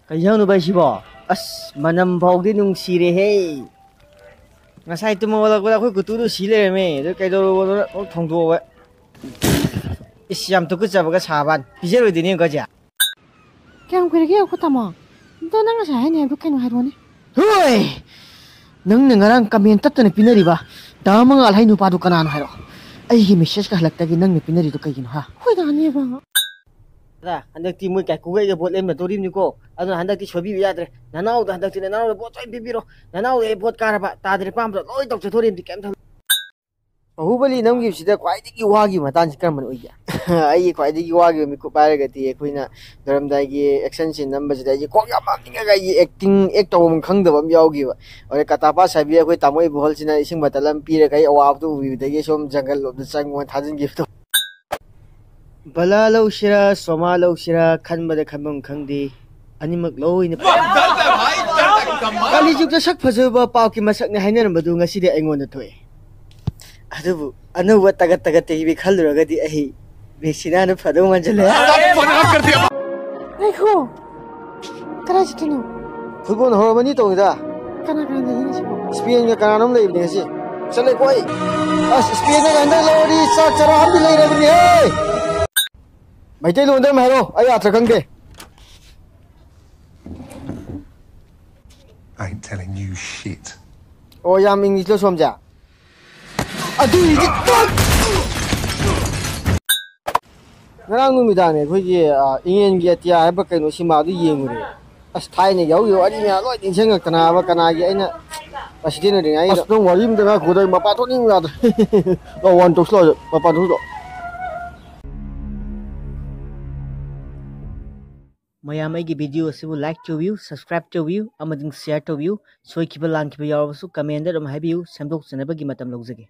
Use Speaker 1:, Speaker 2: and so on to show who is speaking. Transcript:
Speaker 1: Kayang ba sibo? As manam bawdi nung sirehe. Ngasay tumawala ko kutudo sile me. Do kay do thongdo wa. Isyam to kucha baga saban. Bijero dini ko ja.
Speaker 2: Kaya kung kaya ko tama. Ito na nga siya, niya bukan mahal mo ni.
Speaker 1: Hoy! Nang nangarang kami ang tatana pinari ba? Dama nga alhay nupado ka na haro. Ay message ka halagtagi nang pinari to kay ha.
Speaker 2: Hoy da niya ba?
Speaker 1: Ra, handak ti mo kay kugay ga bot em na torim ni ko. Ano handak ti sobi yadre. Nanaw da handak ti nanaw bot ay bibiro. Nanaw e bot karaba tadre pam do loy tok torim ti kem thal. Bahubali namgi sida khwaidagi wagi matan sikar man oiya. Ai khwaidagi wagi mi ko pare ga ti khoina daramdai gi action scene number sida ji kok ya makning ga yi acting act to mum khang da bam yawgi ba. Ore katapa sabi khoi tamoi bohol sina ising batalam pire kai awab tu wi dagi som jungle of the sang mo thajin gi to. Bala laushira soma laushira khanbada khanbam khangdi animak loina kali juk sak phajaba paw ki masak ne hainar madu ngasi de aingon na thoi adubu anuba tagat tagat te bi khaluraga di ahi vaccine na phado manjale
Speaker 2: Ay ko. Kara si tino.
Speaker 1: football horobani to ida
Speaker 2: Kana kana da yin si ko.
Speaker 1: Spain ga kanam lai ne si chale koi as Spain ga andar lori sa chara ham lai ra ni hey Maitai lo andar maharo ai atra khangde
Speaker 3: I ain't telling you shit.
Speaker 1: o yam English lo somja adu idi ngarang numidane khoji ingen gi atia haba kaino sima du yengure as thaine yau yo ani ma loi tin senga kana ba kana gi aina asidene ring ai as no warim da godai mapa to ning ya lo wan to slo mapa to mayam ai gi video asibu like to view subscribe to view amading share to view soi kiba lang kiba yaw su comment da dum habiu samdok chanaba gi matam logzage